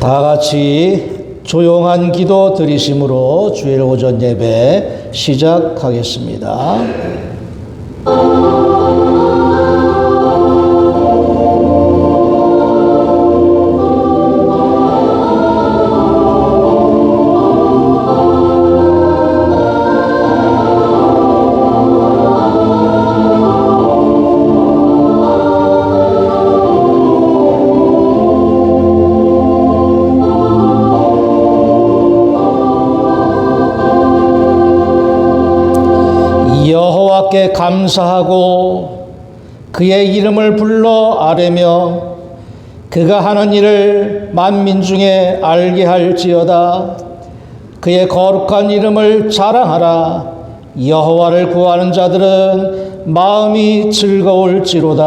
다 같이 조용한 기도 드리심으로 주일 오전 예배 시작하겠습니다. 여호와께 감사하고 그의 이름을 불러 아뢰며 그가 하는 일을 만민 중에 알게 할지어다. 그의 거룩한 이름을 자랑하라. 여호와를 구하는 자들은 마음이 즐거울지로다.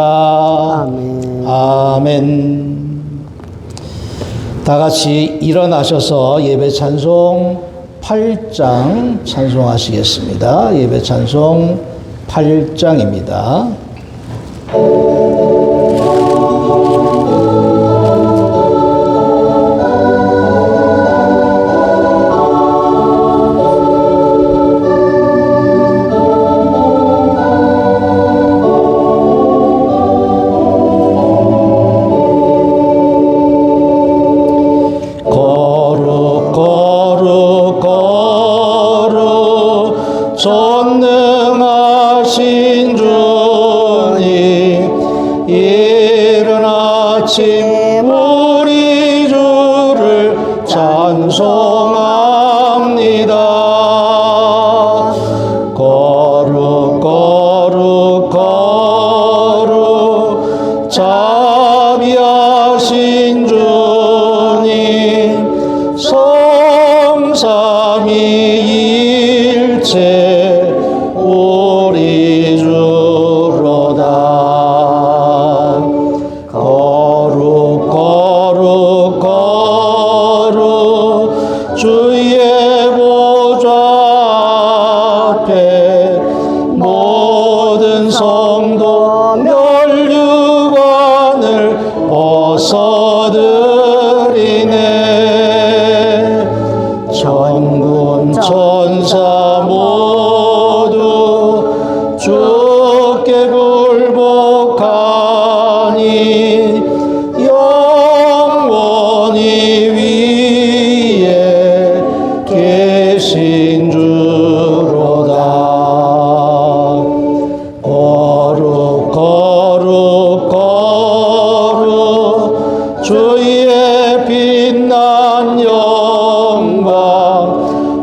아멘. 아멘. 다 같이 일어나셔서 예배 찬송 8장 찬송하시겠습니다. 예배 찬송 8장입니다. 전능하신 주님, 이른 아침 우리 주를 찬송합니다. 거룩 거룩 거룩 자비하신 주님, 성삼위일체 우리 주로다. 거룩 거룩 거룩 주의 보좌 앞에 모든 성도 멸류관을 벗어드리네. 천군 천사 모두 주께 굴복하니 영원히 위에 계신 주로다. 거룩 거룩 거룩 주의 빛난 영광,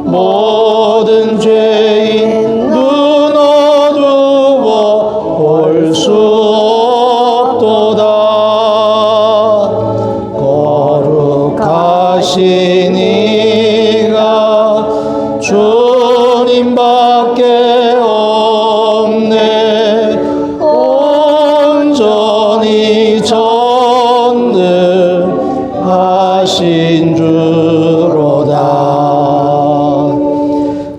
모든 죄인 눈 어두워 볼 수 없도다. 거룩하신 이가 주님밖에 없네. 온전히 전능하신 주로다.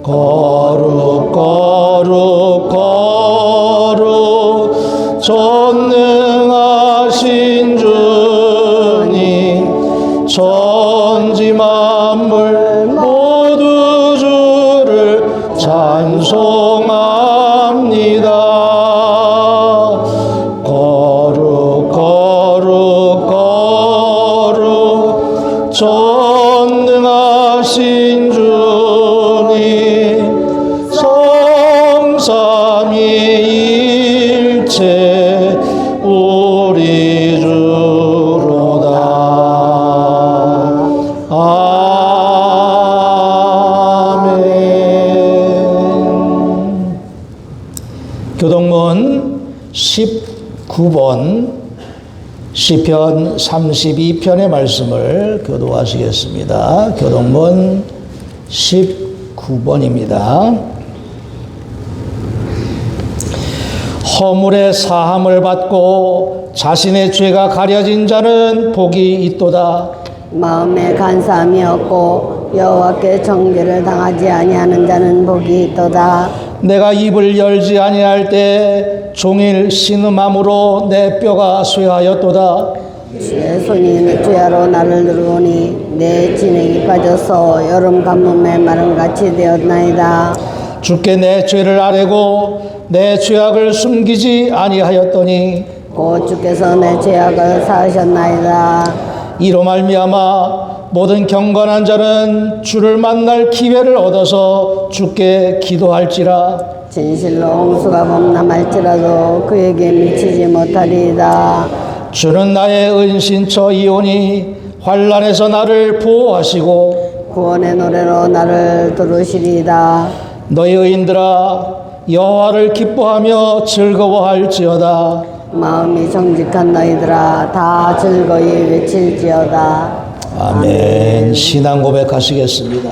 거룩 거룩 거룩 전능하신 주님, 천지 만물 모두 주를 찬송합니다. 거룩 거룩 거룩 전능하신 주님, 성삼위일체 우리 주로다. 아멘. 교동문 19번 시편 32편의 말씀을 교도하시겠습니다. 교동문 19번입니다. 허물의 사함을 받고 자신의 죄가 가려진 자는 복이 있도다. 마음에 간사함이 없고 여호와께 정죄를 당하지 아니하는 자는 복이 있도다. 내가 입을 열지 아니할 때 종일 신음함으로 내 뼈가 쇠하였도다. 주의 손이 주야로 나를 누르오니 내 진액이 빠져서 여름 가뭄에 마름같이 되었나이다. 주께 내 죄를 아뢰고 내 죄악을 숨기지 아니하였더니 곧 주께서 내 죄악을 사하셨나이다. 이로 말미암아 모든 경건한 자는 주를 만날 기회를 얻어서 주께 기도할지라. 진실로 홍수가 범람할지라도 그에게 미치지 못하리이다. 주는 나의 은신처이오니 환난에서 나를 보호하시고 구원의 노래로 나를 들으시리이다. 너희 의인들아 여호와를 기뻐하며 즐거워할지어다. 마음이 정직한 너희들아 다 즐거이 외칠지어다. 아멘. 신앙 고백하시겠습니다.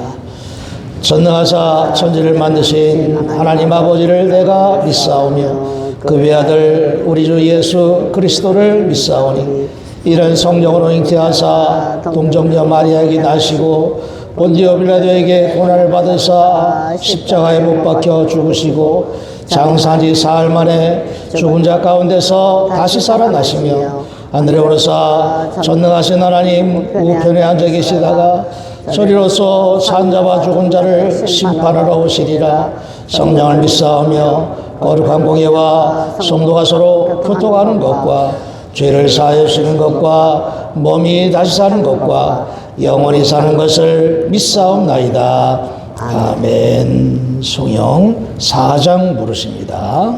전능하사 천지를 만드신 하나님 아버지를 내가 믿사오며 그 외아들 우리 주 예수 그리스도를 믿사오니 이런 성령으로 잉태하사 동정녀 마리아에게 나시고 본디오 빌라도에게 고난을 받으사 십자가에 못 박혀 죽으시고 장사지 사흘 만에 죽은 자 가운데서 다시 살아나시며 하늘에 오르사 전능하신 하나님 우편에 앉아 계시다가 저리로서 산자와 죽은 자를 심판하러 오시리라. 성령을 믿사오며 거룩한 공예와 성도가 서로 교통하는 것과 죄를 사하여 주시는 것과 몸이 다시 사는 것과 영원히 사는 것을 믿사옵나이다. 아멘. 성령 4장 부르십니다.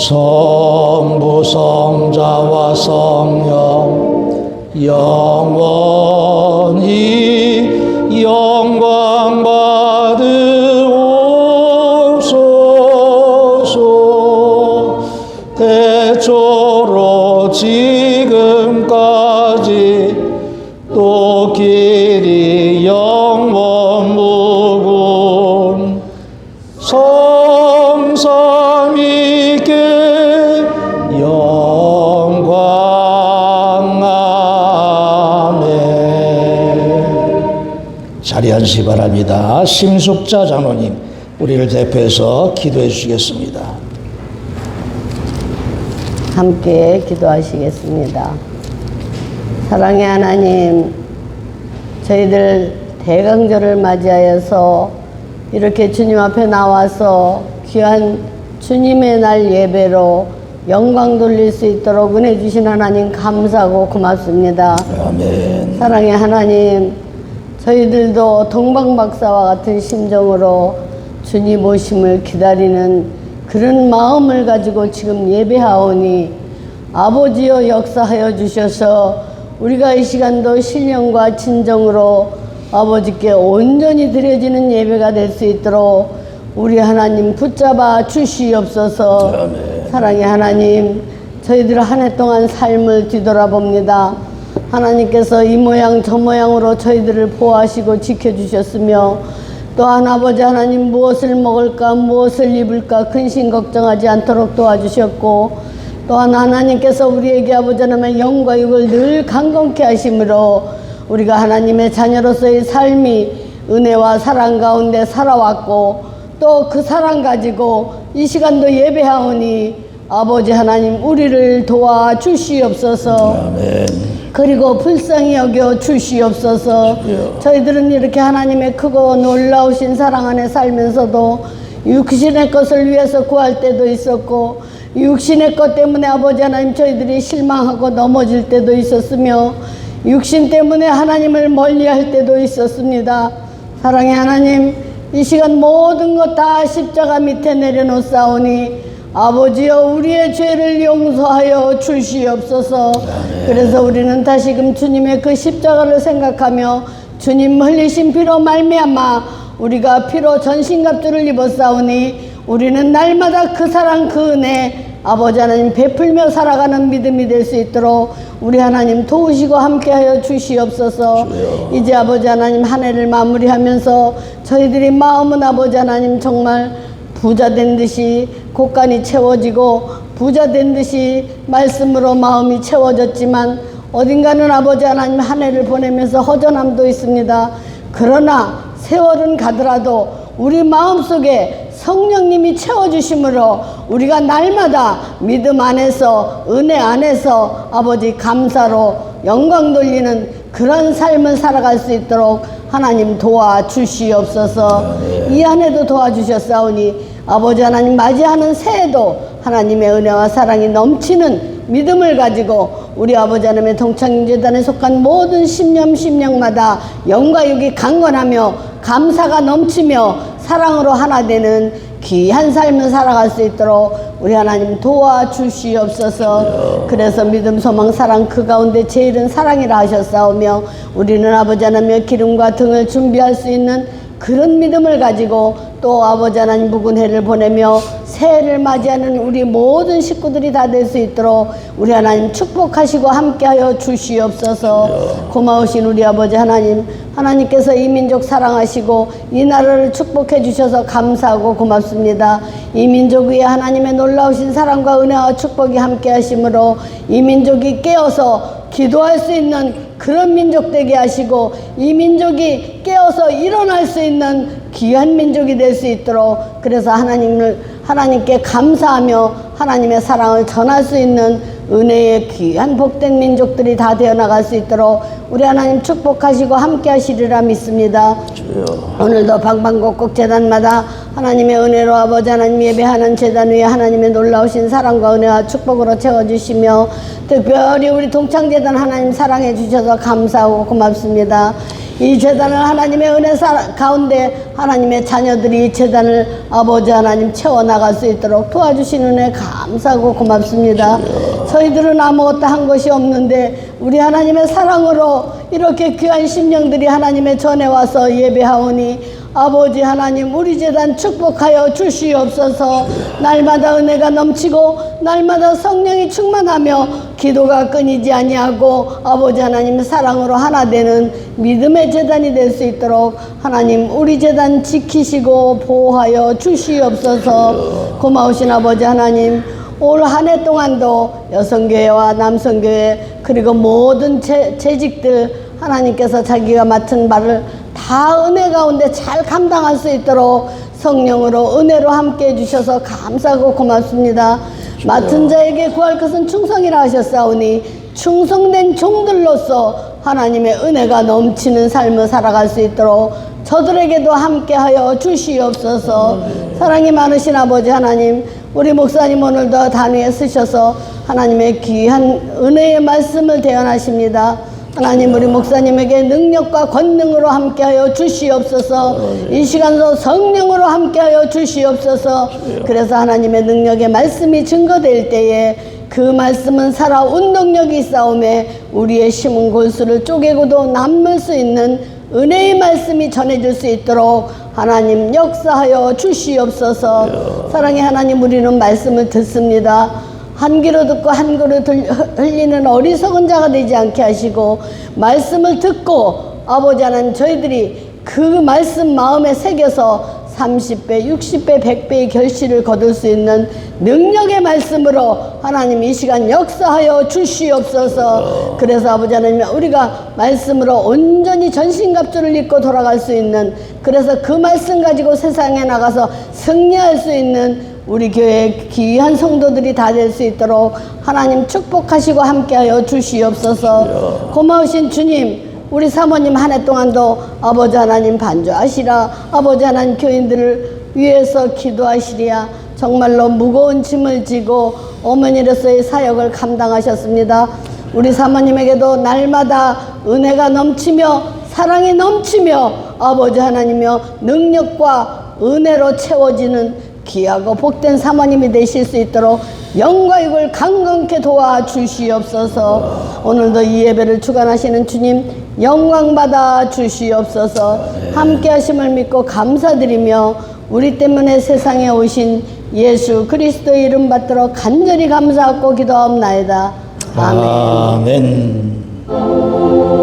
성부 성자와 성령 영원히 영광 받으옵소서. 태초로 지금까지 또 길이 영원 무궁 성삼위께 영광. 아멘. 자리 앉으시 바랍니다. 심숙자 장로님 우리를 대표해서 기도해 주시겠습니다. 함께 기도하시겠습니다. 사랑의 하나님, 저희들 대강절을 맞이하여서 이렇게 주님 앞에 나와서 귀한 주님의 날 예배로 영광 돌릴 수 있도록 은혜 주신 하나님 감사하고 고맙습니다. 아멘. 사랑의 하나님, 저희들도 동방박사와 같은 심정으로 주님 오심을 기다리는 그런 마음을 가지고 지금 예배하오니 아버지여 역사하여 주셔서 우리가 이 시간도 신령과 진정으로 아버지께 온전히 드려지는 예배가 될 수 있도록 우리 하나님 붙잡아 주시옵소서. 아멘. 사랑의 하나님, 저희들 한 해 동안 삶을 뒤돌아봅니다. 하나님께서 이 모양 저 모양으로 저희들을 보호하시고 지켜주셨으며 또한 아버지 하나님 무엇을 먹을까 무엇을 입을까 근심 걱정하지 않도록 도와주셨고 또한 하나님께서 우리에게 아버지 하나님의 영과 육을 늘 강건케 하심으로 우리가 하나님의 자녀로서의 삶이 은혜와 사랑 가운데 살아왔고 또 그 사랑 가지고 이 시간도 예배하오니 아버지 하나님 우리를 도와주시옵소서. 아멘. 그리고 불쌍히 여겨 주시옵소서. 저희들은 이렇게 하나님의 크고 놀라우신 사랑 안에 살면서도 육신의 것을 위해서 구할 때도 있었고 육신의 것 때문에 아버지 하나님 저희들이 실망하고 넘어질 때도 있었으며 육신 때문에 하나님을 멀리할 때도 있었습니다. 사랑의 하나님, 이 시간 모든 것 다 십자가 밑에 내려놓사오니 아버지여 우리의 죄를 용서하여 주시옵소서. 그래서 우리는 다시금 주님의 그 십자가를 생각하며 주님 흘리신 피로 말미암아 우리가 피로 전신갑주를 입었사오니 우리는 날마다 그 사랑 그 은혜 아버지 하나님 베풀며 살아가는 믿음이 될 수 있도록 우리 하나님 도우시고 함께하여 주시옵소서. 이제 아버지 하나님 한 해를 마무리하면서 저희들이 마음은 아버지 하나님 정말 부자된 듯이 곳간이 채워지고 부자된 듯이 말씀으로 마음이 채워졌지만 어딘가는 아버지 하나님 한 해를 보내면서 허전함도 있습니다. 그러나 세월은 가더라도 우리 마음속에 성령님이 채워주심으로 우리가 날마다 믿음 안에서 은혜 안에서 아버지 감사로 영광 돌리는 그런 삶을 살아갈 수 있도록 하나님 도와주시옵소서. 이 안에도 도와주셨사오니 아버지 하나님 맞이하는 새해도 하나님의 은혜와 사랑이 넘치는 믿음을 가지고 우리 아버지 하나님의 동창재단에 속한 모든 심령마다 영과 육이 강건하며 감사가 넘치며 사랑으로 하나 되는 귀한 삶을 살아갈 수 있도록 우리 하나님 도와주시옵소서. 그래서 믿음, 소망, 사랑 그 가운데 제일은 사랑이라 하셨사오며 우리는 아버지 하나님의 기름과 등을 준비할 수 있는 그런 믿음을 가지고 또 아버지 하나님 묵은 해를 보내며 새해를 맞이하는 우리 모든 식구들이 다 될 수 있도록 우리 하나님 축복하시고 함께하여 주시옵소서. 고마우신 우리 아버지 하나님, 하나님께서 이 민족 사랑하시고 이 나라를 축복해 주셔서 감사하고 고맙습니다. 이 민족 위에 하나님의 놀라우신 사랑과 은혜와 축복이 함께 하심으로 이 민족이 깨어서 기도할 수 있는 그런 민족 되게 하시고 이 민족이 깨어서 일어날 수 있는 귀한 민족이 될 수 있도록 그래서 하나님께 감사하며 하나님의 사랑을 전할 수 있는 은혜의 귀한 복된 민족들이 다 되어나갈 수 있도록 우리 하나님 축복하시고 함께 하시리라 믿습니다. 오늘도 방방곡곡 재단마다 하나님의 은혜로 아버지 하나님 예배하는 재단 위에 하나님의 놀라우신 사랑과 은혜와 축복으로 채워주시며 특별히 우리 동창재단 하나님 사랑해 주셔서 감사하고 고맙습니다. 이 재단을 하나님의 은혜 가운데 하나님의 자녀들이 이 재단을 아버지 하나님 채워나갈 수 있도록 도와주시는 은혜 감사하고 고맙습니다. 저희들은 아무것도 한 것이 없는데 우리 하나님의 사랑으로 이렇게 귀한 심령들이 하나님의 전에 와서 예배하오니 아버지 하나님 우리 재단 축복하여 주시옵소서. 날마다 은혜가 넘치고 날마다 성령이 충만하며 기도가 끊이지 아니하고 아버지 하나님 사랑으로 하나 되는 믿음의 재단이 될 수 있도록 하나님 우리 재단 지키시고 보호하여 주시옵소서. 고마우신 아버지 하나님 올 한 해 동안도 여성교회와 남성교회 그리고 모든 재직들 하나님께서 자기가 맡은 바를 다 은혜 가운데 잘 감당할 수 있도록 성령으로 은혜로 함께 해주셔서 감사하고 고맙습니다. 맡은 자에게 구할 것은 충성이라 하셨사오니 충성된 종들로서 하나님의 은혜가 넘치는 삶을 살아갈 수 있도록 저들에게도 함께하여 주시옵소서. 사랑이 많으신 아버지 하나님 우리 목사님 오늘도 단위에 쓰셔서 하나님의 귀한 은혜의 말씀을 대언하십니다. 하나님 우리 목사님에게 능력과 권능으로 함께하여 주시옵소서. 이 시간도 성령으로 함께하여 주시옵소서. 그래서 하나님의 능력의 말씀이 증거될 때에 그 말씀은 살아 운동력이 있사오매 우리의 심은 골수를 쪼개고도 남을 수 있는 은혜의 말씀이 전해질 수 있도록 하나님 역사하여 주시옵소서. 사랑의 하나님 우리는 말씀을 듣습니다. 한 귀로 듣고 한 귀로 흘리는 어리석은 자가 되지 않게 하시고 말씀을 듣고 아버지 하나님 저희들이 그 말씀 마음에 새겨서 30배, 60배, 100배의 결실을 거둘 수 있는 능력의 말씀으로 하나님 이 시간 역사하여 주시옵소서. 그래서 아버지 하나님 우리가 말씀으로 온전히 전신갑주를 입고 돌아갈 수 있는 그래서 그 말씀 가지고 세상에 나가서 승리할 수 있는 우리 교회 귀한 성도들이 다 될 수 있도록 하나님 축복하시고 함께하여 주시옵소서. 고마우신 주님 우리 사모님 한 해 동안도 아버지 하나님 반주하시라. 아버지 하나님 교인들을 위해서 기도하시리야. 정말로 무거운 짐을 지고 어머니로서의 사역을 감당하셨습니다. 우리 사모님에게도 날마다 은혜가 넘치며 사랑이 넘치며 아버지 하나님이여 능력과 은혜로 채워지는 귀하고 복된 사모님이 되실 수 있도록 영과 육을 강건케 도와주시옵소서. 오늘도 이 예배를 주관하시는 주님 영광 받아 주시옵소서. 함께 하심을 믿고 감사드리며 우리 때문에 세상에 오신 예수 그리스도의 이름 받들어 간절히 감사하고 기도하옵나이다. 아멘. 아멘.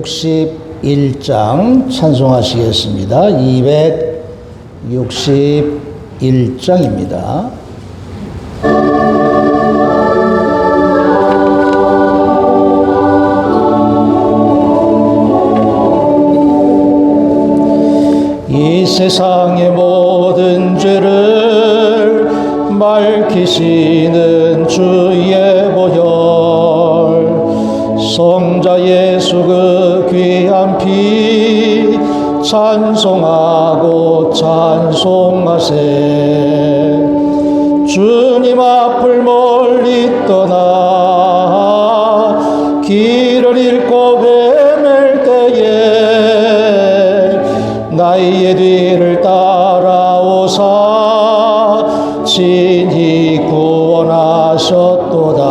261장 찬송하시겠습니다. 261장입니다. 이 세상의 모든 죄를 밝히시는 주의 보혈, 성자 예수 그 귀한 피 찬송하고 찬송하세. 주님 앞을 멀리 떠나 길을 잃고 헤맬 때에 나의 뒤를 따라오사 친히 구원하셨도다.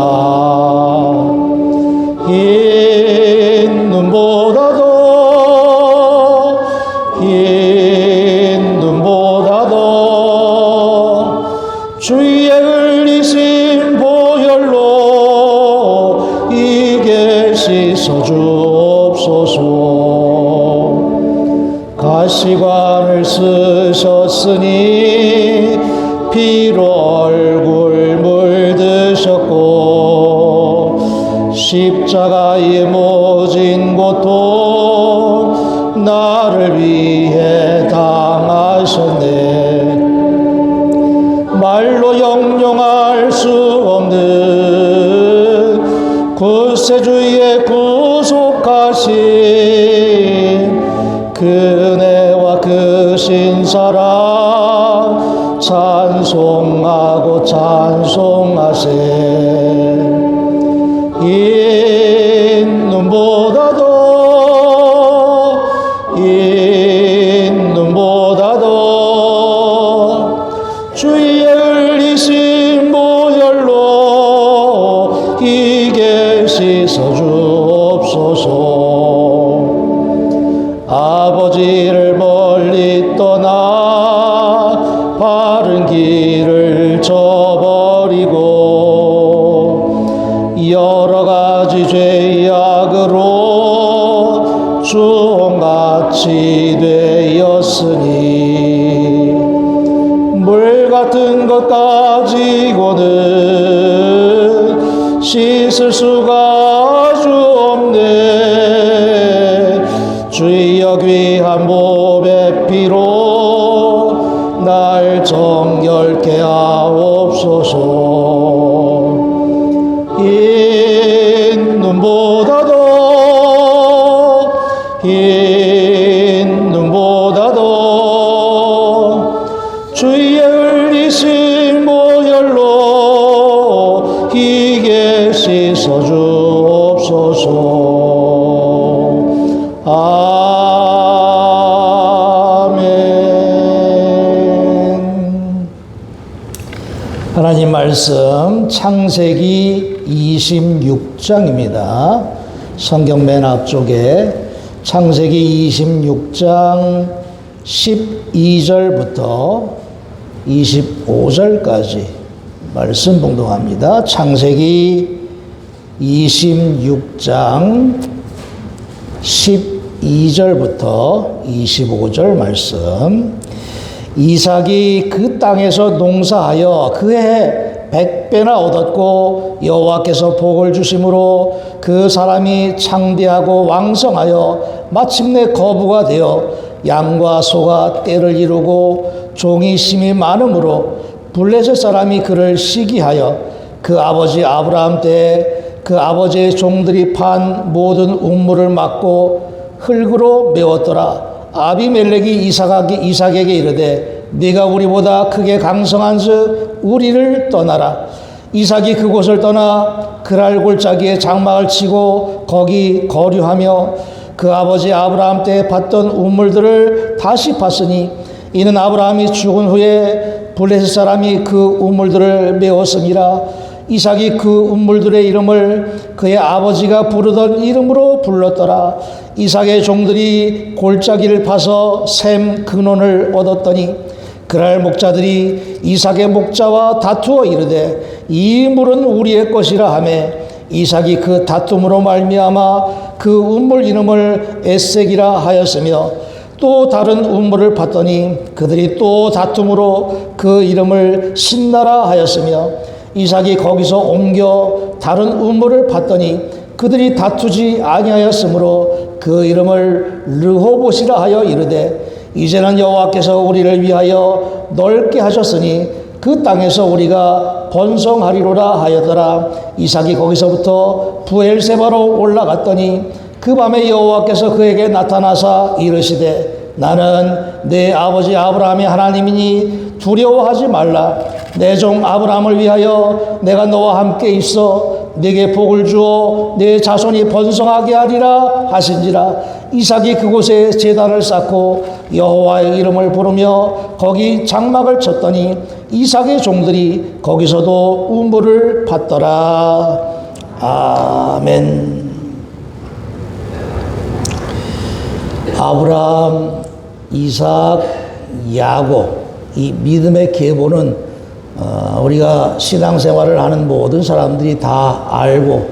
흰 눈보다도 주의 흘리신 보혈로 이게 씻어주옵소서. 가시관을 쓰셨으니 피로 얼굴 물드셨고 십자가의 모진 고통 나를 위해 당하셨네. 말로 형용할 수 없는 구세주의 구속하신 그 은혜와 그 신사랑 찬송하고 찬송하세. 흰 눈보다도 주의 흘리신 보혈로 이게 씻어주옵소서. 아버지를 멀리 떠나 바른 길을 저버리고 여러 가지 죄악으로 주홍같이 되었으니 물 같은 것 가지고는 씻을 수가 주 없네. 주여 귀한 몸의 피로 날 정결케 하옵소서. 흰 눈보다도 주의 흘리신 보혈로 이게 씻어주옵소서. 아멘. 하나님 말씀 창세기 26장입니다. 성경 맨 앞쪽에 창세기 26장 12절부터 25절까지 말씀 봉독합니다. 창세기 26장 12절부터 25절 말씀. 이삭이 그 땅에서 농사하여 그해 100배나 얻었고 여호와께서 복을 주심으로 그 사람이 창대하고 왕성하여 마침내 거부가 되어 양과 소가 떼를 이루고 종이 심이 많으므로 블레셋 사람이 그를 시기하여 그 아버지 아브라함 때에 그 아버지의 종들이 판 모든 우물을 막고 흙으로 메웠더라. 아비멜렉이 이삭에게 이르되 네가 우리보다 크게 강성한즉 우리를 떠나라. 이삭이 그곳을 떠나 그랄 골짜기에 장막을 치고 거기 거류하며 그 아버지 아브라함 때 팠던 우물들을 다시 팠으니 이는 아브라함이 죽은 후에 블레셋 사람이 그 우물들을 메웠음이라. 이삭이 그 우물들의 이름을 그의 아버지가 부르던 이름으로 불렀더라. 이삭의 종들이 골짜기를 파서 샘 근원을 얻었더니 그날 목자들이 이삭의 목자와 다투어 이르되 이 물은 우리의 것이라 하매 이삭이 그 다툼으로 말미암아 그 운물 이름을 에색이라 하였으며 또 다른 운물을 봤더니 그들이 또 다툼으로 그 이름을 신나라 하였으며 이삭이 거기서 옮겨 다른 운물을 봤더니 그들이 다투지 아니하였으므로 그 이름을 르호봇이라 하여 이르되 이제는 여호와께서 우리를 위하여 넓게 하셨으니 그 땅에서 우리가 번성하리로라 하였더라. 이삭이 거기서부터 부엘세바로 올라갔더니 그 밤에 여호와께서 그에게 나타나사 이르시되 나는 내 아버지 아브라함의 하나님이니 두려워하지 말라. 내 종 아브라함을 위하여 내가 너와 함께 있어 네게 복을 주어 내 자손이 번성하게 하리라 하신지라. 이삭이 그곳에 제단을 쌓고 여호와의 이름을 부르며 거기 장막을 쳤더니 이삭의 종들이 거기서도 우물을 받더라. 아멘. 아브라함, 이삭, 야곱, 이 믿음의 계보는 우리가 신앙생활을 하는 모든 사람들이 다 알고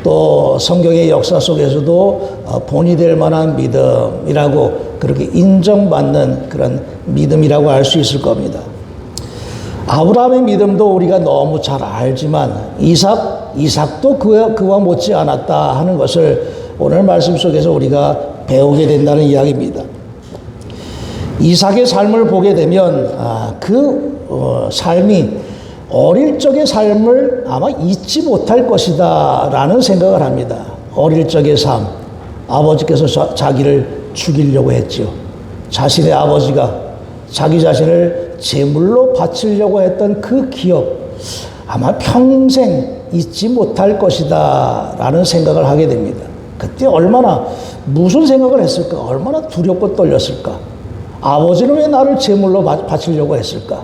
또 성경의 역사 속에서도 본이 될 만한 믿음이라고 그렇게 인정받는 그런 믿음이라고 할 수 있을 겁니다. 아브라함의 믿음도 우리가 너무 잘 알지만 이삭도 그와 못지 않았다 하는 것을 오늘 말씀 속에서 우리가 배우게 된다는 이야기입니다. 이삭의 삶을 보게 되면 삶이 어릴 적의 삶을 아마 잊지 못할 것이다 라는 생각을 합니다. 어릴 적의 삶, 아버지께서 자기를 죽이려고 했죠. 자신의 아버지가 자기 자신을 제물로 바치려고 했던 그 기억, 아마 평생 잊지 못할 것이다 라는 생각을 하게 됩니다. 그때 무슨 생각을 했을까? 얼마나 두렵고 떨렸을까? 아버지는 왜 나를 제물로 바치려고 했을까?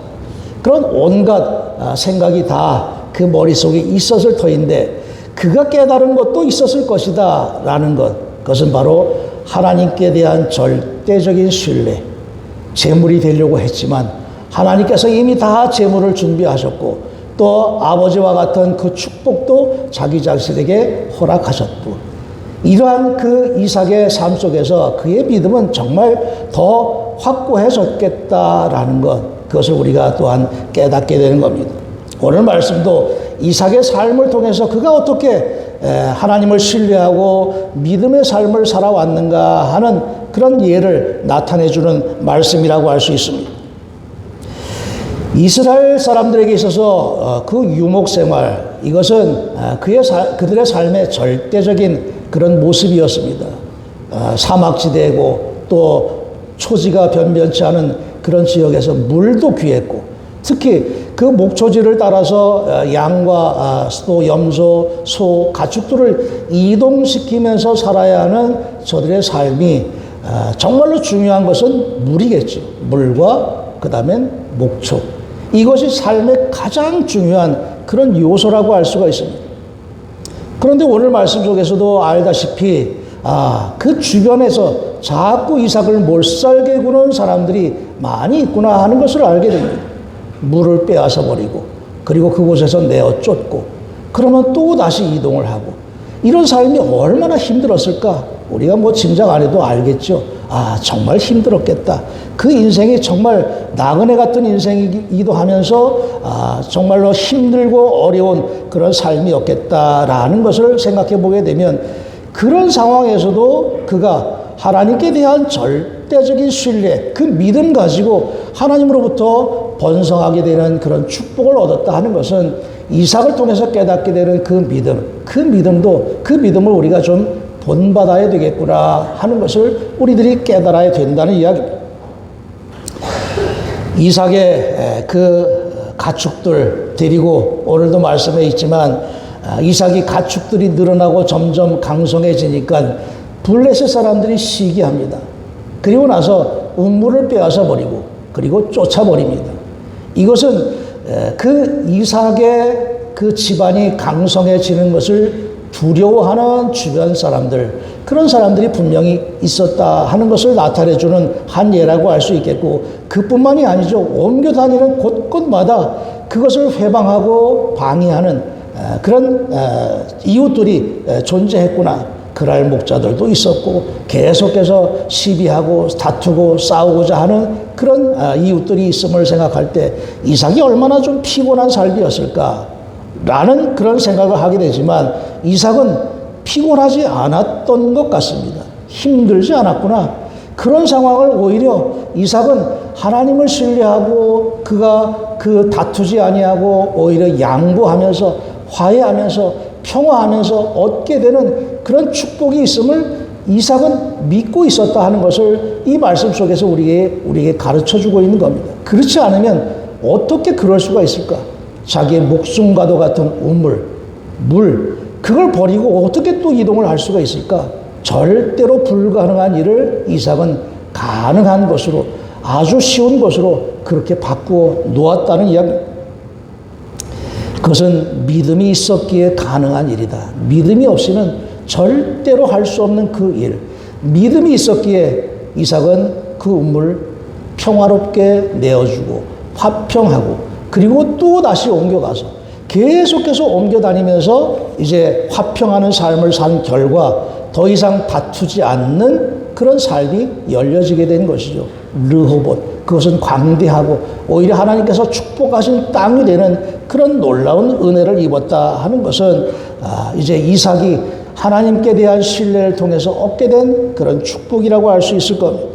그런 온갖 생각이 다 그 머릿속에 있었을 터인데 그가 깨달은 것도 있었을 것이다 라는 그것은 바로 하나님께 대한 절대적인 신뢰. 제물이 되려고 했지만 하나님께서 이미 다 제물을 준비하셨고 또 아버지와 같은 그 축복도 자기 자신에게 허락하셨고 이러한 그 이삭의 삶 속에서 그의 믿음은 정말 더 확고해졌겠다라는 그것을 우리가 또한 깨닫게 되는 겁니다. 오늘 말씀도 이삭의 삶을 통해서 그가 어떻게 하나님을 신뢰하고 믿음의 삶을 살아왔는가 하는 그런 예를 나타내주는 말씀이라고 할 수 있습니다. 이스라엘 사람들에게 있어서 그 유목생활, 이것은 그들의 삶의 절대적인 그런 모습이었습니다. 사막지대고 또 초지가 변변치 않은 그런 지역에서 물도 귀했고 특히 그 목초지를 따라서 양과 또 염소, 소, 가축들을 이동시키면서 살아야 하는 저들의 삶이 정말로 중요한 것은 물이겠죠. 물과 그 다음엔 목초. 이것이 삶의 가장 중요한 그런 요소라고 할 수가 있습니다. 그런데 오늘 말씀 속에서도 알다시피 그 주변에서 자꾸 이삭을 몰살게 구는 사람들이 많이 있구나 하는 것을 알게 됩니다. 물을 빼앗아 버리고 그리고 그곳에서 내어 쫓고 그러면 또 다시 이동을 하고 이런 삶이 얼마나 힘들었을까? 우리가 짐작 안 해도 알겠죠. 정말 힘들었겠다. 그 인생이 정말 나그네 같은 인생이기도 하면서 정말로 힘들고 어려운 그런 삶이었겠다라는 것을 생각해 보게 되면 그런 상황에서도 그가 하나님께 대한 절대적인 신뢰, 그 믿음 가지고 하나님으로부터 번성하게 되는 그런 축복을 얻었다 하는 것은 이삭을 통해서 깨닫게 되는 그 믿음을 우리가 좀 본받아야 되겠구나 하는 것을 우리들이 깨달아야 된다는 이야기입니다. 이삭의 그 가축들 데리고 오늘도 말씀에 있지만 이삭이 가축들이 늘어나고 점점 강성해지니까 블레셋 사람들이 시기합니다. 그리고 나서 운물을 빼앗아 버리고 그리고 쫓아버립니다. 이것은 그 이삭의 그 집안이 강성해지는 것을 두려워하는 주변 사람들, 그런 사람들이 분명히 있었다 하는 것을 나타내주는 한 예라고 할 수 있겠고 그뿐만이 아니죠. 옮겨 다니는 곳곳마다 그것을 회방하고 방해하는 그런 이웃들이 존재했구나. 그랄 목자들도 있었고 계속해서 시비하고 다투고 싸우고자 하는 그런 이웃들이 있음을 생각할 때 이삭이 얼마나 좀 피곤한 삶이었을까라는 그런 생각을 하게 되지만 이삭은 피곤하지 않았던 것 같습니다. 힘들지 않았구나. 그런 상황을 오히려 이삭은 하나님을 신뢰하고 그가 그 다투지 아니하고 오히려 양보하면서 화해하면서 평화하면서 얻게 되는 그런 축복이 있음을 이삭은 믿고 있었다 하는 것을 이 말씀 속에서 우리에게 가르쳐주고 있는 겁니다. 그렇지 않으면 어떻게 그럴 수가 있을까? 자기의 목숨과도 같은 우물, 물, 그걸 버리고 어떻게 또 이동을 할 수가 있을까? 절대로 불가능한 일을 이삭은 가능한 것으로, 아주 쉬운 것으로 그렇게 바꾸어 놓았다는 이야기입니다. 그것은 믿음이 있었기에 가능한 일이다. 믿음이 없이는 절대로 할 수 없는 그 일. 믿음이 있었기에 이삭은 그 우물을 평화롭게 내어주고 화평하고 그리고 또 다시 옮겨가서 계속해서 옮겨다니면서 이제 화평하는 삶을 산 결과 더 이상 다투지 않는 그런 삶이 열려지게 된 것이죠. 르호봇. 그것은 광대하고 오히려 하나님께서 축복하신 땅이 되는 그런 놀라운 은혜를 입었다 하는 것은 이제 이삭이 하나님께 대한 신뢰를 통해서 얻게 된 그런 축복이라고 할 수 있을 겁니다.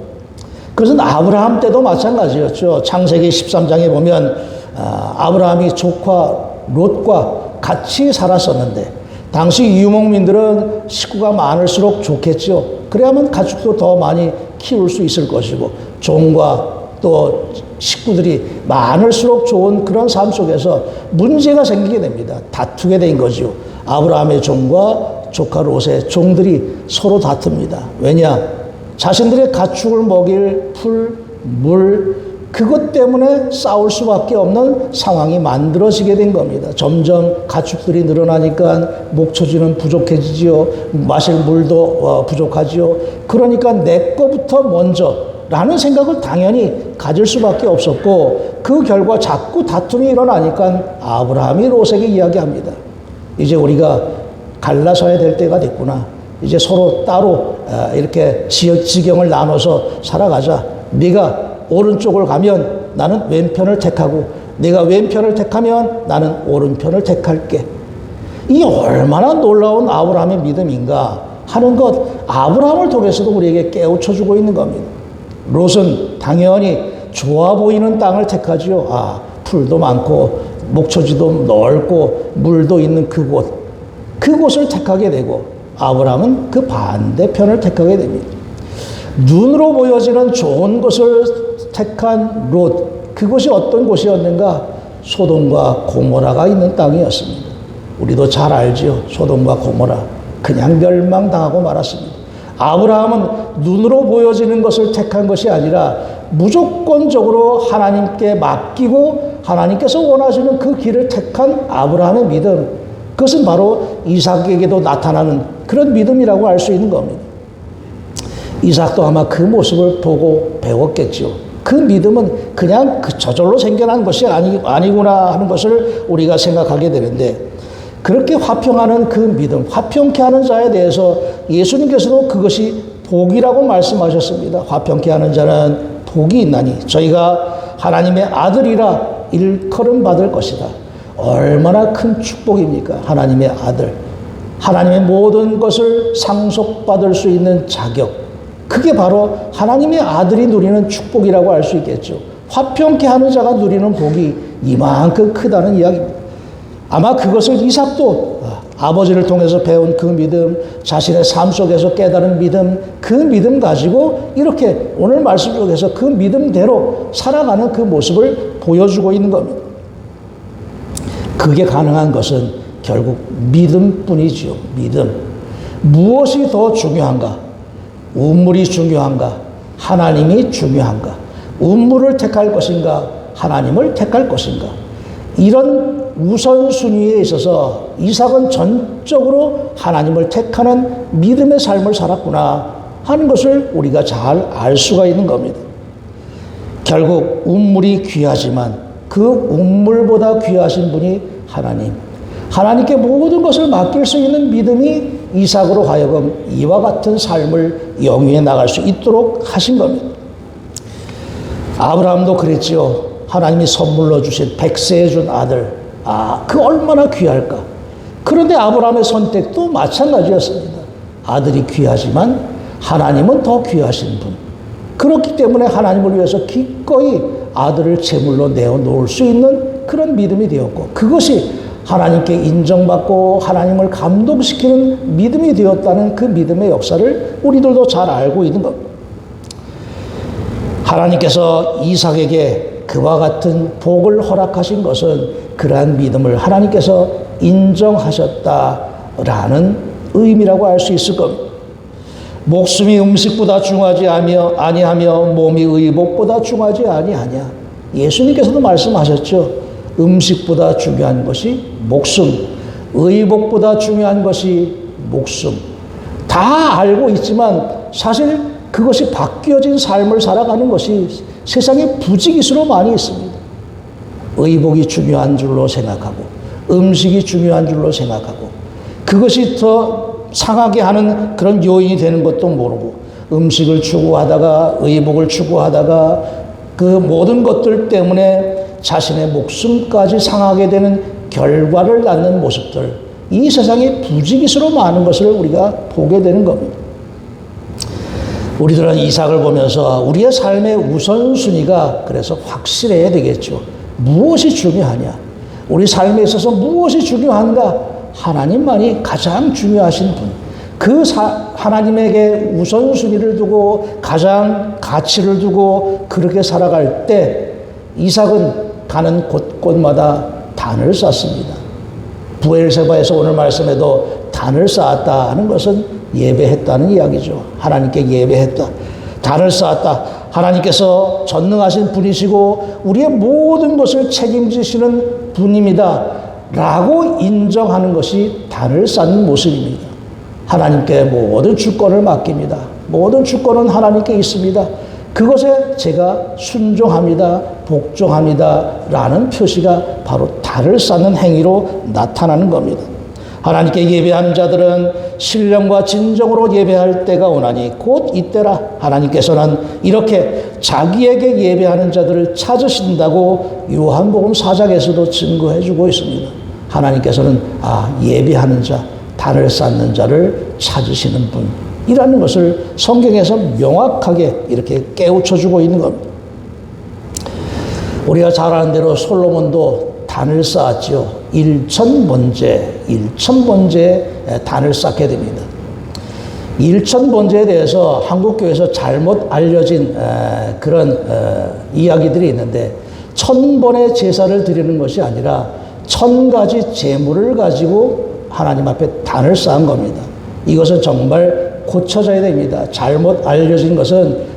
그것은 아브라함 때도 마찬가지였죠. 창세기 13장에 보면 아브라함이 조카 롯과 같이 살았었는데 당시 유목민들은 식구가 많을수록 좋겠죠. 그래야만 가축도 더 많이 키울 수 있을 것이고 종과 또 식구들이 많을수록 좋은 그런 삶 속에서 문제가 생기게 됩니다. 다투게 된 거죠. 아브라함의 종과 조카 롯의 종들이 서로 다툽니다. 왜냐? 자신들의 가축을 먹일 풀, 물, 그것 때문에 싸울 수밖에 없는 상황이 만들어지게 된 겁니다. 점점 가축들이 늘어나니까 목초지는 부족해지지요. 마실 물도 부족하지요. 그러니까 내 거부터 먼저 라는 생각을 당연히 가질 수밖에 없었고 그 결과 자꾸 다툼이 일어나니까 아브라함이 롯에게 이야기합니다. 이제 우리가 갈라서야 될 때가 됐구나. 이제 서로 따로 이렇게 지경을 나눠서 살아가자. 네가 오른쪽을 가면 나는 왼편을 택하고 네가 왼편을 택하면 나는 오른편을 택할게. 이 얼마나 놀라운 아브라함의 믿음인가 하는 것 아브라함을 통해서도 우리에게 깨우쳐주고 있는 겁니다. 롯은 당연히 좋아 보이는 땅을 택하지요. 풀도 많고 목초지도 넓고 물도 있는 그곳을 택하게 되고 아브라함은 그 반대편을 택하게 됩니다. 눈으로 보여지는 좋은 것을 택한 롯, 그곳이 어떤 곳이었는가? 소돔과 고모라가 있는 땅이었습니다. 우리도 잘 알지요. 소돔과 고모라 그냥 멸망당하고 말았습니다. 아브라함은 눈으로 보여지는 것을 택한 것이 아니라 무조건적으로 하나님께 맡기고 하나님께서 원하시는 그 길을 택한 아브라함의 믿음, 그것은 바로 이삭에게도 나타나는 그런 믿음이라고 할 수 있는 겁니다. 이삭도 아마 그 모습을 보고 배웠겠죠. 그 믿음은 그냥 저절로 생겨난 것이 아니구나 하는 것을 우리가 생각하게 되는데 그렇게 화평하는 그 믿음, 화평케 하는 자에 대해서 예수님께서도 그것이 복이라고 말씀하셨습니다. 화평케 하는 자는 복이 있나니 저희가 하나님의 아들이라 일컬음 받을 것이다. 얼마나 큰 축복입니까? 하나님의 아들. 하나님의 모든 것을 상속받을 수 있는 자격. 그게 바로 하나님의 아들이 누리는 축복이라고 할 수 있겠죠. 화평케 하는 자가 누리는 복이 이만큼 크다는 이야기입니다. 아마 그것을 이삭도 아버지를 통해서 배운 그 믿음, 자신의 삶 속에서 깨달은 믿음, 그 믿음 가지고 이렇게 오늘 말씀 속에서 그 믿음대로 살아가는 그 모습을 보여주고 있는 겁니다. 그게 가능한 것은 결국 믿음뿐이지요. 믿음. 무엇이 더 중요한가? 우물이 중요한가? 하나님이 중요한가? 우물을 택할 것인가? 하나님을 택할 것인가? 이런 우선순위에 있어서 이삭은 전적으로 하나님을 택하는 믿음의 삶을 살았구나 하는 것을 우리가 잘 알 수가 있는 겁니다. 결국 우물이 귀하지만 그 우물보다 귀하신 분이 하나님. 하나님께 모든 것을 맡길 수 있는 믿음이 이삭으로 하여금 이와 같은 삶을 영위해 나갈 수 있도록 하신 겁니다. 아브라함도 그랬지요. 하나님이 선물로 주신 백세에 준 아들, 그 얼마나 귀할까. 그런데 아브라함의 선택도 마찬가지였습니다. 아들이 귀하지만 하나님은 더 귀하신 분. 그렇기 때문에 하나님을 위해서 기꺼이 아들을 제물로 내어놓을 수 있는 그런 믿음이 되었고, 그것이 하나님께 인정받고 하나님을 감동시키는 믿음이 되었다는 그 믿음의 역사를 우리들도 잘 알고 있는 겁니다. 하나님께서 이삭에게 그와 같은 복을 허락하신 것은 그러한 믿음을 하나님께서 인정하셨다라는 의미라고 할 수 있을 겁니다. 목숨이 음식보다 중하지 아니하며 몸이 의복보다 중하지 아니하냐. 예수님께서도 말씀하셨죠. 음식보다 중요한 것이 목숨, 의복보다 중요한 것이 목숨. 다 알고 있지만 사실 그것이 바뀌어진 삶을 살아가는 것이 세상에 부지기수로 많이 있습니다. 의복이 중요한 줄로 생각하고 음식이 중요한 줄로 생각하고 그것이 더 상하게 하는 그런 요인이 되는 것도 모르고 음식을 추구하다가 의복을 추구하다가 그 모든 것들 때문에 자신의 목숨까지 상하게 되는 결과를 낳는 모습들, 이 세상에 부지기수로 많은 것을 우리가 보게 되는 겁니다. 우리들은 이삭을 보면서 우리의 삶의 우선순위가 그래서 확실해야 되겠죠. 무엇이 중요하냐? 우리 삶에 있어서 무엇이 중요한가? 하나님만이 가장 중요하신 분. 그 하나님에게 우선순위를 두고 가장 가치를 두고 그렇게 살아갈 때 이삭은 가는 곳곳마다 단을 쌓습니다. 부엘세바에서 오늘 말씀에도 단을 쌓았다 하는 것은 예배했다는 이야기죠. 하나님께 예배했다. 단을 쌓았다. 하나님께서 전능하신 분이시고 우리의 모든 것을 책임지시는 분입니다. 라고 인정하는 것이 단을 쌓는 모습입니다. 하나님께 모든 주권을 맡깁니다. 모든 주권은 하나님께 있습니다. 그것에 제가 순종합니다. 복종합니다. 라는 표시가 바로 단을 쌓는 행위로 나타나는 겁니다. 하나님께 예배하는 자들은 신령과 진정으로 예배할 때가 오나니 곧 이때라. 하나님께서는 이렇게 자기에게 예배하는 자들을 찾으신다고 요한복음 4장에서도 증거해 주고 있습니다. 하나님께서는 예배하는 자, 단을 쌓는 자를 찾으시는 분이라는 것을 성경에서 명확하게 이렇게 깨우쳐 주고 있는 겁니다. 우리가 잘 아는 대로 솔로몬도 단을 쌓았죠. 1,000번제의 단을 쌓게 됩니다. 1,000번제에 대해서 한국교회에서 잘못 알려진 그런 이야기들이 있는데 1,000번의 제사를 드리는 것이 아니라 1,000가지 제물을 가지고 하나님 앞에 단을 쌓은 겁니다. 이것은 정말 고쳐져야 됩니다. 잘못 알려진 것은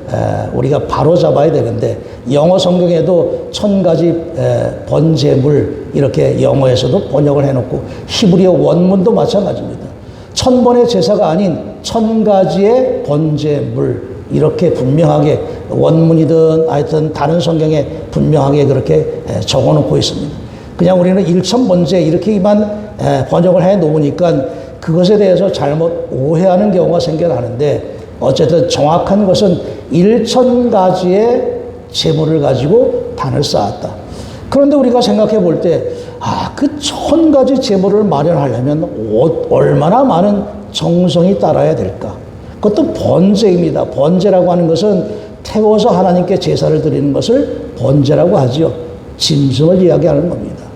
우리가 바로 잡아야 되는데 영어 성경에도 1,000가지 번제물 이렇게 영어에서도 번역을 해놓고 히브리어 원문도 마찬가지입니다. 1,000번의 제사가 아닌 1,000가지의 번제물 이렇게 분명하게 원문이든 하여튼 다른 성경에 분명하게 그렇게 적어놓고 있습니다. 그냥 우리는 1,000번제 이렇게만 번역을 해 놓으니까 그것에 대해서 잘못 오해하는 경우가 생겨나는데 어쨌든 정확한 것은 1,000가지의 제물을 가지고 단을 쌓았다. 그런데 우리가 생각해 볼 때 그 1,000가지 제물을 마련하려면 얼마나 많은 정성이 따라야 될까? 그것도 번제입니다. 번제라고 하는 것은 태워서 하나님께 제사를 드리는 것을 번제라고 하지요. 짐승을 이야기하는 겁니다.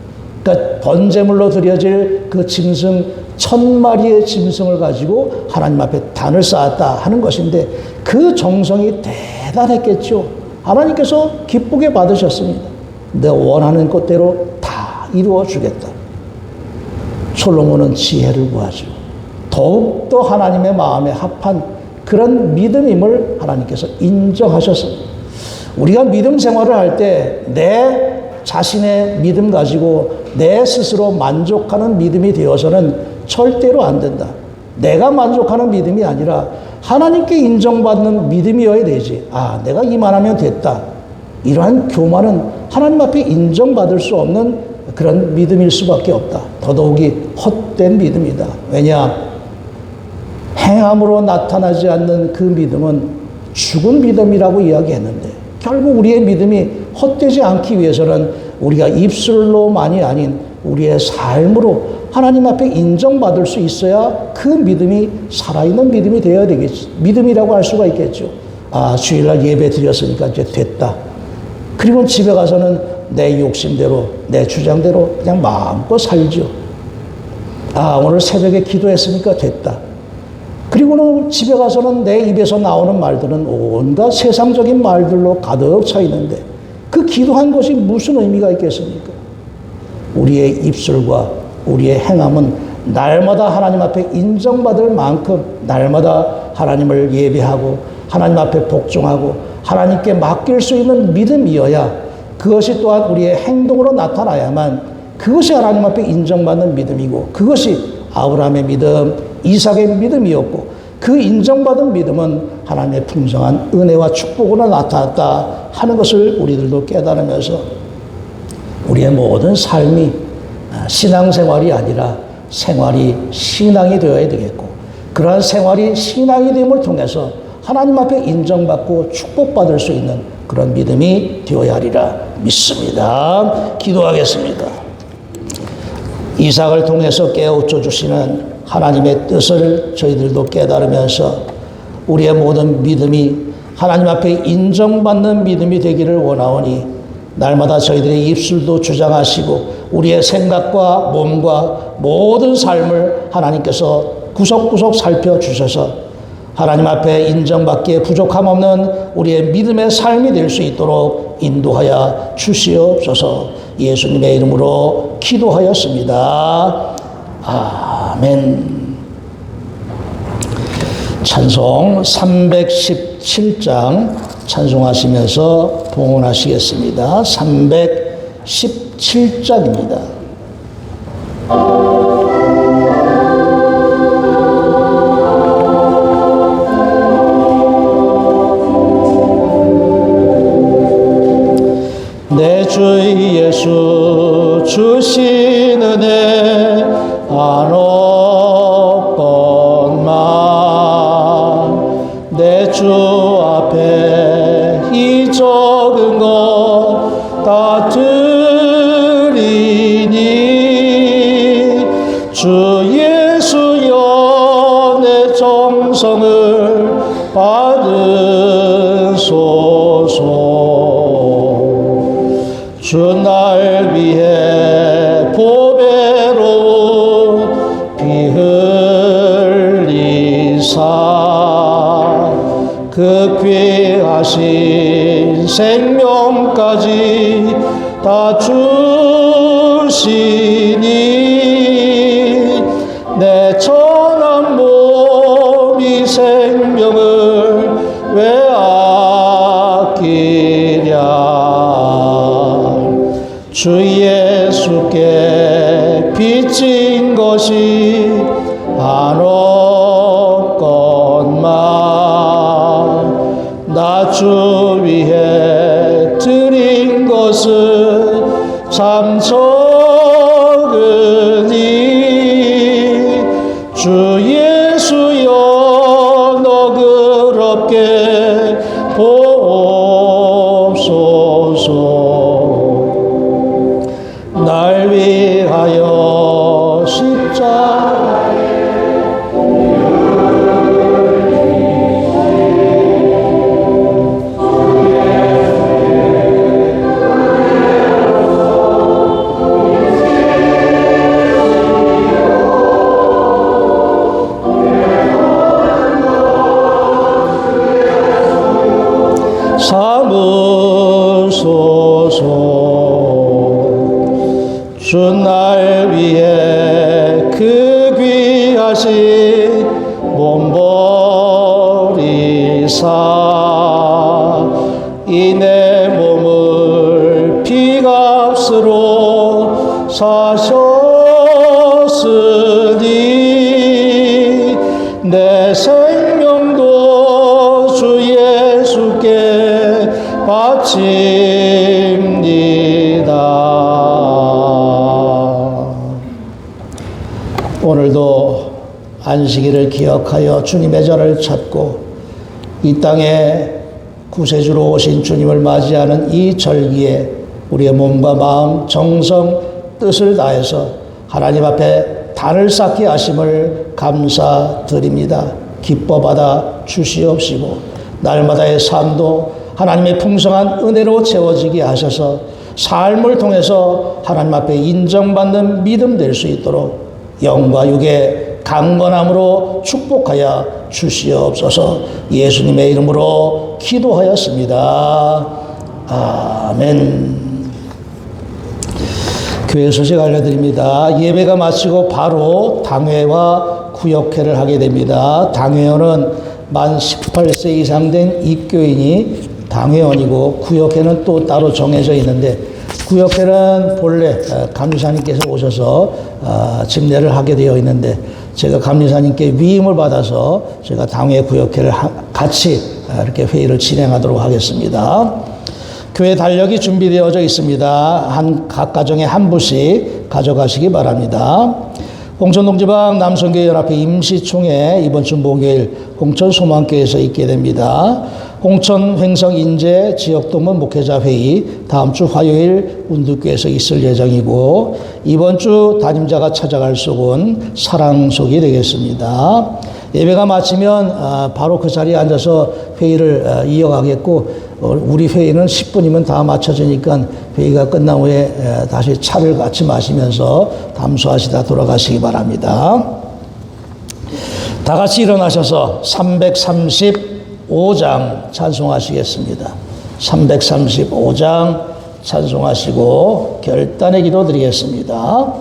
그러니까 번제물로 드려질 그 짐승 1,000마리의 짐승을 가지고 하나님 앞에 단을 쌓았다 하는 것인데 그 정성이 대단했겠죠. 하나님께서 기쁘게 받으셨습니다. 내 원하는 것대로 다 이루어 주겠다. 솔로몬은 지혜를 구하죠. 더욱더 하나님의 마음에 합한 그런 믿음임을 하나님께서 인정하셨습니다. 우리가 믿음 생활을 할 때 내 자신의 믿음 가지고 내 스스로 만족하는 믿음이 되어서는 절대로 안 된다. 내가 만족하는 믿음이 아니라 하나님께 인정받는 믿음이어야 되지. 내가 이만하면 됐다. 이러한 교만은 하나님 앞에 인정받을 수 없는 그런 믿음일 수밖에 없다. 더더욱이 헛된 믿음이다. 왜냐? 행함으로 나타나지 않는 그 믿음은 죽은 믿음이라고 이야기했는데, 결국 우리의 믿음이 헛되지 않기 위해서는 우리가 입술로만이 아닌 우리의 삶으로 하나님 앞에 인정받을 수 있어야 그 믿음이 살아있는 믿음이 되어야 되겠지. 믿음이라고 할 수가 있겠죠. 아, 주일날 예배 드렸으니까 이제 됐다. 그리고 집에 가서는 내 욕심대로, 내 주장대로 그냥 마음껏 살죠. 아, 오늘 새벽에 기도했으니까 됐다. 그리고는 집에 가서는 내 입에서 나오는 말들은 온갖 세상적인 말들로 가득 차 있는데, 그 기도한 것이 무슨 의미가 있겠습니까? 우리의 입술과 우리의 행함은 날마다 하나님 앞에 인정받을 만큼 날마다 하나님을 예배하고 하나님 앞에 복종하고 하나님께 맡길 수 있는 믿음이어야, 그것이 또한 우리의 행동으로 나타나야만 그것이 하나님 앞에 인정받는 믿음이고, 그것이 아브라함의 믿음, 이삭의 믿음이었고, 그 인정받은 믿음은 하나님의 풍성한 은혜와 축복으로 나타났다 하는 것을 우리들도 깨달으면서 우리의 모든 삶이 신앙생활이 아니라 생활이 신앙이 되어야 되겠고, 그러한 생활이 신앙이 됨을 통해서 하나님 앞에 인정받고 축복받을 수 있는 그런 믿음이 되어야 하리라 믿습니다. 기도하겠습니다. 이삭을 통해서 깨우쳐 주시는 하나님의 뜻을 저희들도 깨달으면서 우리의 모든 믿음이 하나님 앞에 인정받는 믿음이 되기를 원하오니, 날마다 저희들의 입술도 주장하시고 우리의 생각과 몸과 모든 삶을 하나님께서 구석구석 살펴주셔서 하나님 앞에 인정받기에 부족함 없는 우리의 믿음의 삶이 될 수 있도록 인도하여 주시옵소서. 예수님의 이름으로 기도하였습니다. 아멘. 찬송 317장 찬송하시면서 봉헌하시겠습니다. 317장입니다. 내 주 예수 주신 은혜 한없건만 내 주 앞에 이 적은 것 다 드리니, 주 예수여 내 정성을 받으소서. 주 날 위해 보배로운 피 흘리사 그 귀하신 생명까지 다 주시니, 내 천한 몸이 생명을 왜 아끼랴. 주 예수께 빚진 것이 한없건만 나 주 위해 드린 것은 참 적으니, 주 예수여 너그럽게 보옵소서. 날 위하여 십자가에 삼으소서. 주 날 위해 그 귀하신 몸 버리사 이 내 몸을 피값으로 사셨으니, 내 생명도 주 예수께 바칩니다. 오늘도 안식일을 기억하여 주님의 전을 찾고 이 땅에 구세주로 오신 주님을 맞이하는 이 절기에 우리의 몸과 마음, 정성, 뜻을 다해서 하나님 앞에 단을 쌓게 하심을 감사드립니다. 기뻐 받아 주시옵시고 날마다의 삶도 하나님의 풍성한 은혜로 채워지게 하셔서 삶을 통해서 하나님 앞에 인정받는 믿음 될 수 있도록 영과 육의 강건함으로 축복하여 주시옵소서. 예수님의 이름으로 기도하였습니다. 아멘. 교회 소식 알려드립니다. 예배가 마치고 바로 당회와 구역회를 하게 됩니다. 당회원은 만 18세 이상 된 입교인이 당회원이고 구역회는 또 따로 정해져 있는데 구역회는 본래 감리사님께서 오셔서 집례를 하게 되어 있는데 제가 감리사님께 위임을 받아서 제가 당회 구역회를 같이 이렇게 회의를 진행하도록 하겠습니다. 교회 달력이 준비되어져 있습니다. 각 가정에 한 부씩 가져가시기 바랍니다. 홍천동지방 남성교회연합회 임시총회 이번 주 목요일 홍천소망교회에서 있게 됩니다. 홍천 횡성 인제 지역동문 목회자회의 다음 주 화요일 운두교에서 있을 예정이고 이번 주 담임자가 찾아갈 속은 사랑속이 되겠습니다. 예배가 마치면 바로 그 자리에 앉아서 회의를 이어가겠고 우리 회의는 10분이면 다 마쳐지니까 회의가 끝난 후에 다시 차를 같이 마시면서 담소하시다 돌아가시기 바랍니다. 다 같이 일어나셔서 335장 찬송하시겠습니다. 335장 찬송하시고 결단의 기도 드리겠습니다.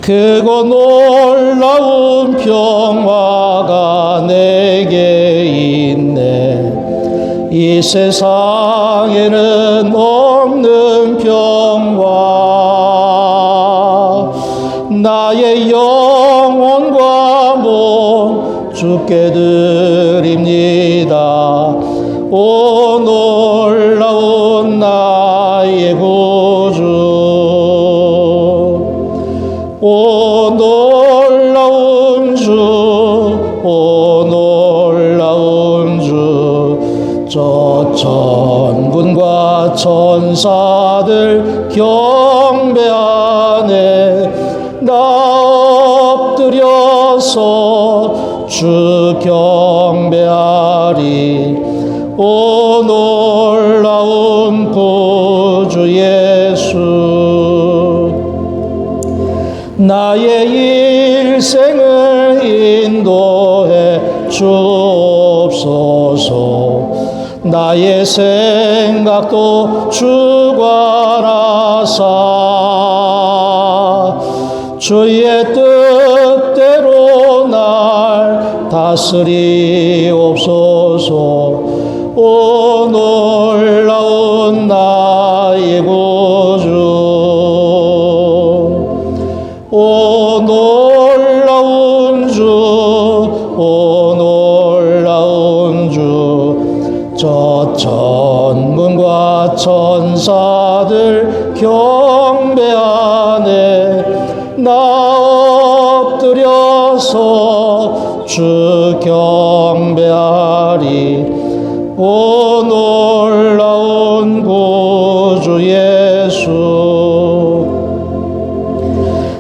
크고 놀라운 평화가 내게 있네. 이 세상에는 없는 평화. 나의 영혼과 몸 주께 드립니다. 오 놀라운 나의 구주. 오 놀라운 주, 오 놀라운 주. 저 천군과 천사들 경배하네. 나 엎드려서 주 경배하리. 오 놀라운 구주 예수. 나의 일생을 인도해 주옵소서. 나의 생각도 주관하사 주의 뜻대로 날 다스리옵소서. 오 놀라운 나의 구주. 오 놀라운 주, 오 놀라운 주. 저 천군과 천사들 경배하네. 나 엎드려서 주 경배하리. 오 놀라운 구주 예수.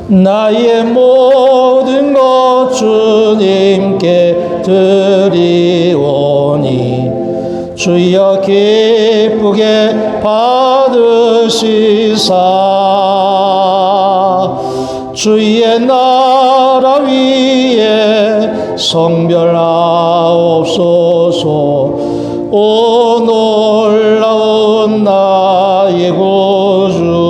나의 모든 것 주님께 드리오니 주여 기쁘게 받으시사 주의 나라 위에 성별하옵소서. 오 놀라운 나의 구주.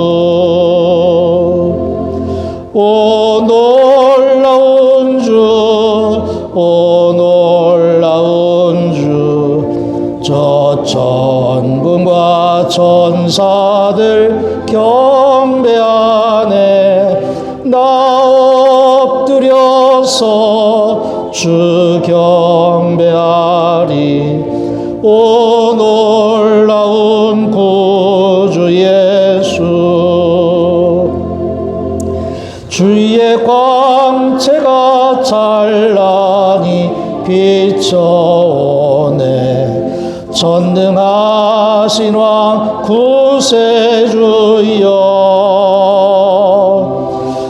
오 놀라운 주, 오 놀라운 주. 저 천군과 천사들 경배하네. 나 엎드려 엎드려서 주 경배하리. 오 놀라운 구주 예수, 주의 광채가 찬란히 비춰오네. 전능하신 왕 구세주여,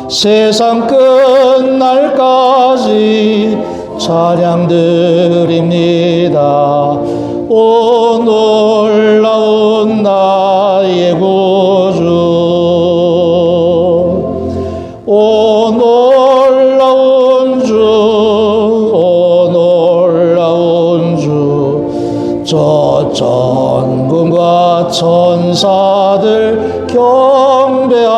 세상 끝날까지 찬양 드립니다. 오 놀라운 나의 구주, 오 놀라운 주, 오 놀라운 주. 저 전군과 천사들 경배하네.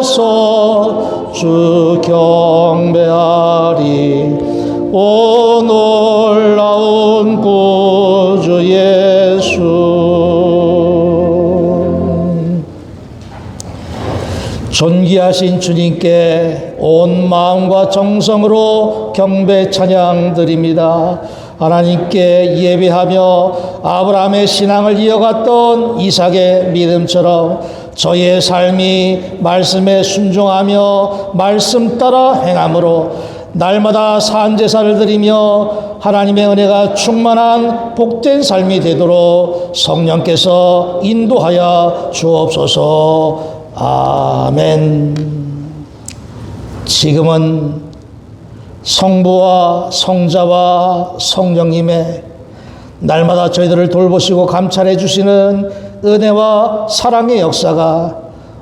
엎드려서 주 경배하리. 오 놀라운 구주 예수. 존귀하신 주님께 온 마음과 정성으로 경배 찬양 드립니다. 하나님께 예배하며 아브라함의 신앙을 이어갔던 이삭의 믿음처럼 저의 삶이 말씀에 순종하며 말씀 따라 행함으로 날마다 산제사를 드리며 하나님의 은혜가 충만한 복된 삶이 되도록 성령께서 인도하여 주옵소서. 아멘. 지금은 성부와 성자와 성령님의 날마다 저희들을 돌보시고 감찰해 주시는 은혜와 사랑의 역사가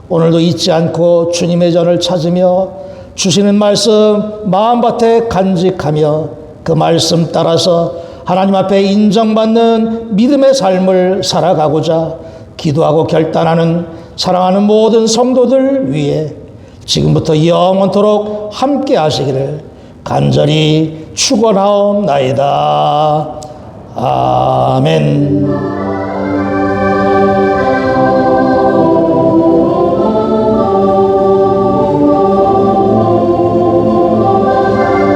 오늘도 잊지 않고 주님의 전을 찾으며 주시는 말씀 마음밭에 간직하며 그 말씀 따라서 하나님 앞에 인정받는 믿음의 삶을 살아가고자 기도하고 결단하는 사랑하는 모든 성도들 위해 지금부터 영원토록 함께 하시기를 간절히 축원하옵나이다. 아멘.